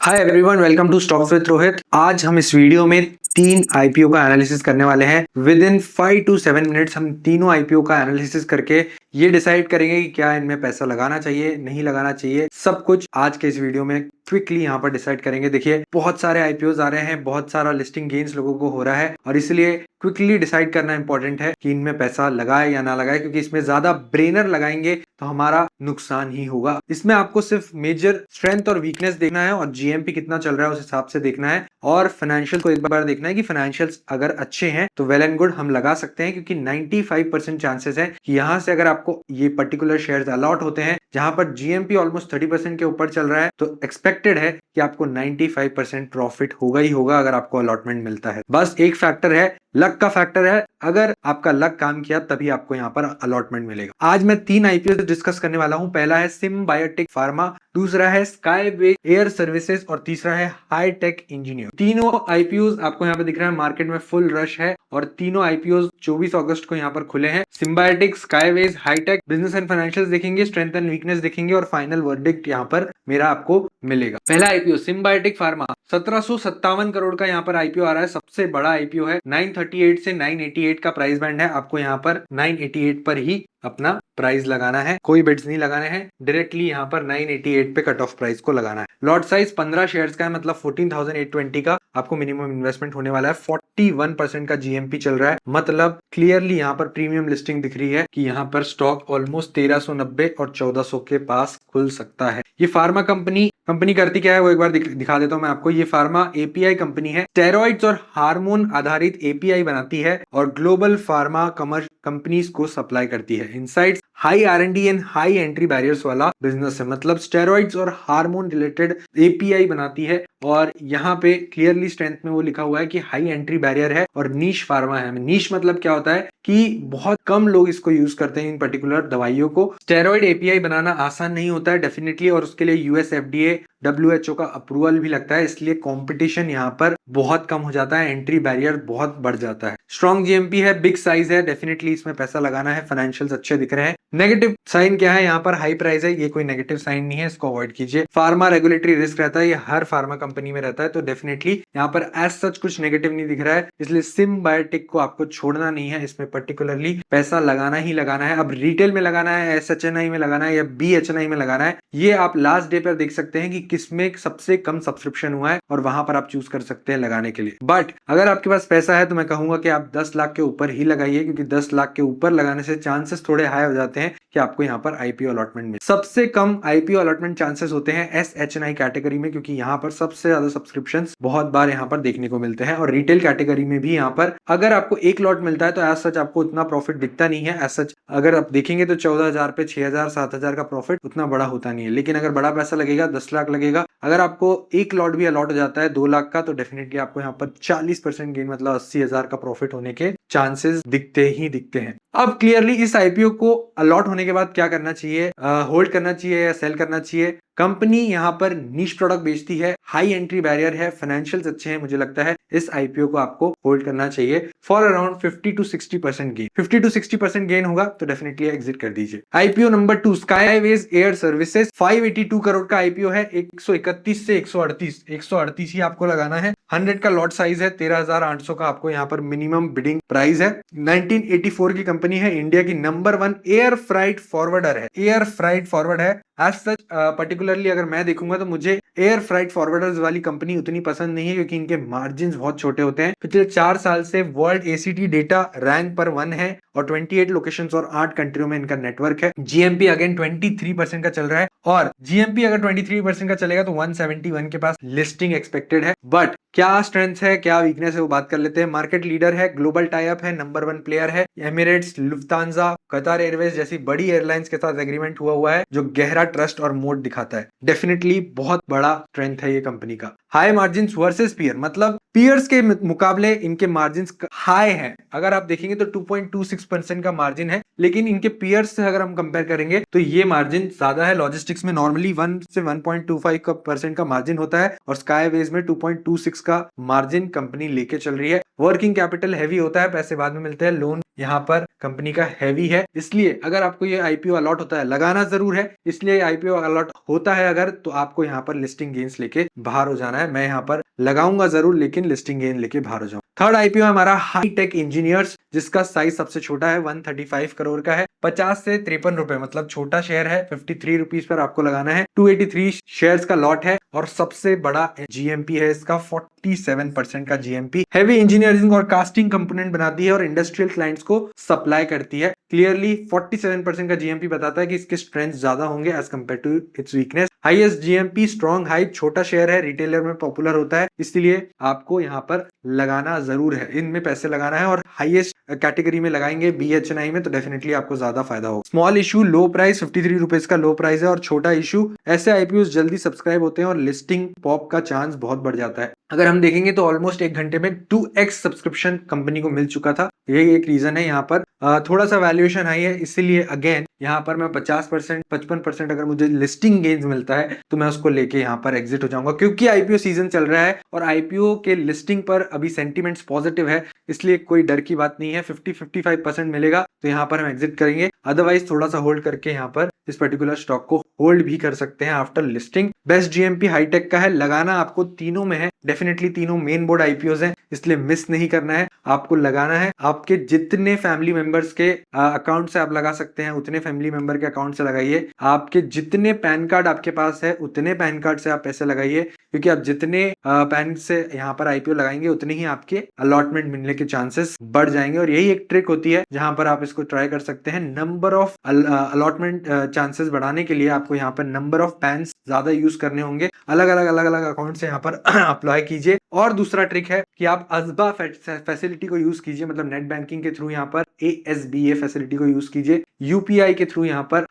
Hi everyone, welcome to stocks with Rohit. आज हम इस वीडियो में तीन आईपीओ का एनालिसिस करने वाले हैं। विद इन 5 to 7 मिनट्स हम तीनों आईपीओ का एनालिसिस करके ये डिसाइड करेंगे कि क्या इनमें पैसा लगाना चाहिए, नहीं लगाना चाहिए। सब कुछ आज के इस वीडियो में क्विकली यहाँ पर डिसाइड करेंगे। देखिए, बहुत सारे आईपीओज आ रहे हैं, बहुत सारा लिस्टिंग गेन्स लोगों को हो रहा है और इसलिए क्विकली डिसाइड करना इंपॉर्टेंट है कि इनमें पैसा लगाए या ना लगाए, क्योंकि इसमें ज्यादा ब्रेनर लगाएंगे तो हमारा नुकसान ही होगा। इसमें आपको सिर्फ मेजर स्ट्रेंथ और वीकनेस देखना है और जीएमपी कितना चल रहा है उस हिसाब से देखना है और फाइनेंशियल को एक बार देखना है कि फाइनेंशियल्स अगर अच्छे हैं तो वेल एंड गुड, हम लगा सकते हैं, क्योंकि 95% चांसेस है कि यहाँ से अगर आपको ये पर्टिकुलर शेयर्स अलॉट होते हैं जहां पर जीएमपी ऑलमोस्ट 30% के ऊपर चल रहा है, तो एक्सपेक्टेड है कि आपको 95% प्रॉफिट होगा ही होगा अगर आपको अलॉटमेंट मिलता है। बस एक फैक्टर है, लक का फैक्टर है। अगर आपका लक काम किया तभी आपको यहाँ पर अलॉटमेंट मिलेगा। आज मैं तीन आईपीओ डिस्कस करने वाला हूँ। पहला है सिम्बायोटिक फार्मा, दूसरा है स्काईवे एयर सर्विसेज और तीसरा है हाईटेक इंजीनियर। तीनों आईपीओ आपको यहाँ पे दिख रहा है, मार्केट में फुल रश है और तीनों आईपीओ 24 अगस्त को यहाँ पर खुले हैं। Symbiotec, Skyways, Hitech, business and financial देखेंगे, स्ट्रेंथ एंड वीकनेस देखेंगे और फाइनल वर्डिक्ट यहाँ पर मेरा आपको मिलेगा। पहला आईपीओ सिम्बायोटिक फार्मा, 1757 करोड़ का यहाँ पर आईपीओ आ रहा है। सबसे बड़ा आईपीओ है। 938 से 988 का प्राइस बैंड है। आपको यहाँ पर 988 पर ही अपना प्राइस लगाना है, कोई बिड्स नहीं लगाने हैं, डायरेक्टली यहाँ पर 988 पे कट ऑफ प्राइस को लगाना है। लॉट साइज 15 शेयर्स का है, मतलब 14,820 का आपको मिनिमम इन्वेस्टमेंट होने वाला है। 41% का जीएमपी चल रहा है, मतलब क्लियरली यहाँ पर प्रीमियम लिस्टिंग दिख रही है कि यहाँ पर स्टॉक ऑलमोस्ट 1390 और 1400 के पास खुल सकता है। ये फार्मा कंपनी करती क्या है वो एक बार दिखा देता हूं मैं आपको। ये फार्मा एपीआई कंपनी है, स्टेरॉइड्स और हार्मोन आधारित एपीआई बनाती है और ग्लोबल फार्मा कंपनीज को सप्लाई करती है। Insides high R and D and high entry barriers वाला बिजनेस है, मतलब स्टेरॉइड्स और हार्मोन रिलेटेड एपीआई बनाती है और यहाँ पे क्लियरली स्ट्रेंथ में वो लिखा हुआ है कि हाई एंट्री बैरियर है और नीश फार्मा है। नीश मतलब क्या होता है कि बहुत कम लोग इसको यूज करते हैं इन पर्टिकुलर दवाइयों को। स्टेरॉइड एपीआई बनाना आसान नहीं होता है डेफिनेटली, और उसके लिए यूएस एफडीए डब्ल्यूएचओ का अप्रूवल भी लगता है, इसलिए कंपटीशन यहाँ पर बहुत कम हो जाता है, एंट्री बैरियर बहुत बढ़ जाता है। स्ट्रॉन्ग जीएमपी है, बिग साइज है, डेफिनेटली इसमें पैसा लगाना है। फाइनेंशियल्स अच्छे दिख रहे हैं। नेगेटिव साइन क्या है, यहाँ पर हाई प्राइस है, ये कोई नेगेटिव साइन नहीं है, इसको अवॉइड कीजिए। फार्मा रेगुलेटरी रिस्क रहता है, ये हर फार्मा कंपनी में रहता है, तो डेफिनेटली यहाँ पर एज सच कुछ नेगेटिव नहीं दिख रहा है, इसलिए सिम्बायोटिक को आपको छोड़ना नहीं है। इसमें पर्टिकुलरली पैसा लगाना ही लगाना है। अब रिटेल में लगाना है, एसएचएनआई में लगाना है या बीएचएनआई में लगाना है, ये आप लास्ट डे पर देख सकते हैं कि किसमें सबसे कम सब्सक्रिप्शन हुआ है और वहां पर आप चूज कर सकते हैं लगाने के लिए। बट अगर आपके पास पैसा है तो मैं कहूंगा कि आप 10 लाख के ऊपर ही लगाइए, क्योंकि 10 लाख के ऊपर लगाने से चांसेस थोड़े हाई हो जाते हैं कि आपको यहाँ पर आईपीओ अलॉटमेंट मिले। सबसे कम आईपीओ अलॉटमेंट चांसेस होते हैं एसएचएनआई कैटेगरी में, क्योंकि यहाँ पर सबसे ज्यादा सब्सक्रिप्शन बहुत बार यहाँ पर देखने को मिलते हैं। और रिटेल कैटेगरी में भी यहाँ पर अगर आपको एक लॉट मिलता है तो एज सच आपको उतना प्रॉफिट दिखता नहीं है। एज सच अगर आप देखेंगे तो 14,000 पे 6,000 7,000 का प्रॉफिट उतना बड़ा होता नहीं है। लेकिन अगर बड़ा पैसा लगेगा, 10 लाख लगेगा, अगर आपको एक लॉट भी अलॉट हो जाता है 2 लाख का, तो डेफिनेटली आपको यहाँ पर 40% गेन, मतलब 80,000 का प्रॉफिट होने के चांसेस दिखते हैं। अब क्लियरली इस आईपीओ को अलॉट होने के बाद क्या करना चाहिए, होल्ड करना चाहिए या सेल करना चाहिए। कंपनी यहाँ पर नीश प्रोडक्ट बेचती है, हाई एंट्री बैरियर है, फाइनेंशियल्स अच्छे हैं, मुझे लगता है इस आईपीओ को आपको होल्ड करना चाहिए for around 50 to 60% gain. 50 to 60% gain होगा तो डेफिनेटली एग्जिट कर दीजिए। IPO number 2, Skyways air services, 582 crore का आईपीओ है। 131 से 138 ही आपको लगाना है। 100 का लॉट साइज है, 13,800 का आपको यहाँ पर मिनिमम बिडिंग प्राइस है। 1984 की कंपनी है, इंडिया की नंबर 1 एयर फ्राइट फॉरवर्डर है। एयर फ्राइट फॉरवर्ड है। एज सच पर्टिकुलरली अगर मैं देखूंगा तो मुझे एयर फ्राइट फॉरवर्डर्स वाली कंपनी उतनी पसंद नहीं है, क्योंकि इनके मार्जिन बहुत छोटे होते हैं। पिछले 4 साल से वर्ल्ड एसीटी डेटा रैंक पर 1 है और 28 लोकेशंस और 8 कंट्रियों में इनका नेटवर्क है। जीएमपी अगेन 23% का चल रहा है और जीएमपी अगर 23% का चलेगा तो 171 के पास लिस्टिंग एक्सपेक्टेड है। बट क्या स्ट्रेंथ है, क्या वीकनेस है, वो बात कर लेते हैं। मार्केट लीडर है, ग्लोबल टाई अप है, नंबर 1 प्लेयर है। एमिरेट्स, लुफ्तांजा, कतार एयरवेज जैसी बड़ी एयरलाइंस के साथ एग्रीमेंट हुआ है, जो गहरा ट्रस्ट और मोड दिखाता है। डेफिनेटली बहुत बड़ा स्ट्रेंथ है ये कंपनी का। हाई मार्जिन वर्सेस पीयर, मतलब पीयर्स के मुकाबले इनके मार्जिन हाई है। अगर आप देखेंगे तो 2.26% का मार्जिन है, लेकिन इनके पीयर्स से अगर हम कंपेयर करेंगे तो ये मार्जिन ज्यादा है। लॉजिस्टिक्स में नॉर्मली 1 से 1.25% का मार्जिन होता है और स्काईवेज में 2.26 का मार्जिन कंपनी लेके चल रही है। वर्किंग कैपिटल हैवी होता है, पैसे बाद में मिलते हैं। लोन यहाँ पर कंपनी का हैवी है, इसलिए अगर आपको ये आईपीओ अलॉट होता है, लगाना जरूर है, इसलिए आईपीओ अलॉट होता है अगर, तो आपको यहाँ पर लिस्टिंग गेन्स लेके बाहर हो जाना है। मैं यहाँ पर लगाऊंगा जरूर, लेकिन लिस्टिंग गेन लेके बाहर हो जाऊँ। थर्ड आईपीओ है हमारा हाईटेक इंजीनियर्स, जिसका साइज सबसे छोटा है, 135 करोड़ का है, 50 से 53 रुपए, मतलब छोटा शेयर है, 53 रुपीज पर आपको लगाना है। 283 शेयर्स का लॉट है और सबसे बड़ा जीएमपी है इसका 47% का जीएमपी। हैवी इंजीनियरिंग और कास्टिंग कंपोनेंट बनाती है और इंडस्ट्रियल क्लाइंट्स को सप्लाई करती है। क्लियरली 47% का जीएमपी बताता है कि इसके स्ट्रेंथ ज्यादा होंगे as compared to its weakness. Highest GMP, strong hype, छोटा शेयर है, रिटेलर में पॉपुलर होता है, इसलिए आपको यहाँ पर लगाना जरूर है, इनमें पैसे लगाना है। और हाईएस्ट कैटेगरी में लगाएंगे बीएचएनआई में, तो डेफिनेटली आपको ज्यादा फायदा होगा। स्मॉल इशू, लो प्राइस, 53 रुपीज का लो प्राइस है और छोटा इशू। ऐसे आईपीओ जल्दी सब्सक्राइब होते हैं और लिस्टिंग पॉप का चांस बहुत बढ़ जाता है। अगर हम देखेंगे तो ऑलमोस्ट 1 घंटे में 2x सब्सक्रिप्शन कंपनी को मिल चुका था। यही एक रीजन है। यहाँ पर थोड़ा सा वैल्यूएशन हाई है, इसीलिए अगेन यहाँ पर मैं 50%, 55% अगर मुझे लिस्टिंग गेन्स मिलता है तो मैं उसको लेके यहाँ पर एग्जिट हो जाऊंगा, क्योंकि आईपीओ सीजन चल रहा है और आईपीओ के लिस्टिंग पर अभी सेंटीमेंट्स पॉजिटिव है, इसलिए कोई डर की बात नहीं है। 50-55% मिलेगा तो यहाँ पर हम एग्जिट करेंगे, अदरवाइज थोड़ा सा होल्ड करके यहाँ पर इस पर्टिकुलर स्टॉक को होल्ड भी कर सकते हैं after listing. Best GMP Hitech का है, लगाना आपको तीनों में है, डेफिनेटली तीनों मेन बोर्ड आईपीओज हैं, इसलिए मिस नहीं करना है, आपको लगाना है। आपके जितने फैमिली मेंबर्स के अकाउंट से आप लगा सकते हैं उतने फैमिली मेंबर के अकाउंट से लगाइए। आपके जितने पैन कार्ड आपके पास है उतने पैन कार्ड से आप पैसे लगाइए, क्योंकि आप जितने पैन से यहाँ पर आईपीओ लगाएंगे उतने ही आपके अलॉटमेंट मिलने के चांसेस बढ़ जाएंगे। और यही एक ट्रिक होती है जहां पर आप इसको ट्राई कर सकते हैं। नंबर ऑफ अलॉटमेंट चांसेस बढ़ाने के लिए आपको यहाँ पर नंबर ऑफ पैन ज्यादा यूज करने होंगे, अलग अलग अकाउंट से यहाँ पर अप्लाई कीजिए। और दूसरा ट्रिक है कि आप अजबा फैसिलिटी को यूज कीजिए, मतलब नेट बैंकिंग के थ्रू यहाँ पर ASBA फैसिलिटी को यूज कीजिए। यूपीआई के थ्रू यहाँ पर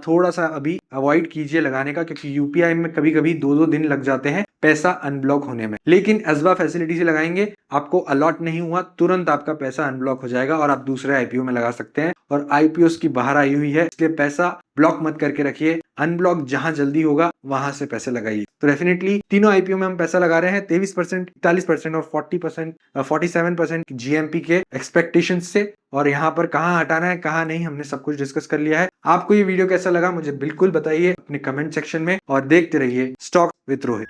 थोड़ा सा अभी अवॉइड कीजिए लगाने का, क्योंकि यूपीआई में कभी कभी 2-2 दिन लग जाते हैं पैसा अनब्लॉक होने में। लेकिन अजबा फैसिलिटी से लगाएंगे, आपको अलॉट नहीं हुआ तुरंत आपका पैसा अनब्लॉक हो जाएगा और आप दूसरे आईपीओ में लगा सकते हैं। और आईपीओ की बाहर आई हुई है, इसलिए पैसा ब्लॉक मत करके रखिए, अनब्लॉक जहां जल्दी होगा वहां से पैसे लगाइए। तो डेफिनेटली तीनों आईपीओ में हम पैसा लगा रहे हैं 23%, 41% और 40%, 47% जीएमपी के एक्सपेक्टेशन से। और यहाँ पर कहाँ हटाना है कहाँ नहीं, हमने सब कुछ डिस्कस कर लिया है। आपको ये वीडियो कैसा लगा मुझे बिल्कुल बताइए अपने कमेंट सेक्शन में, और देखते रहिए स्टॉक विद रोहित।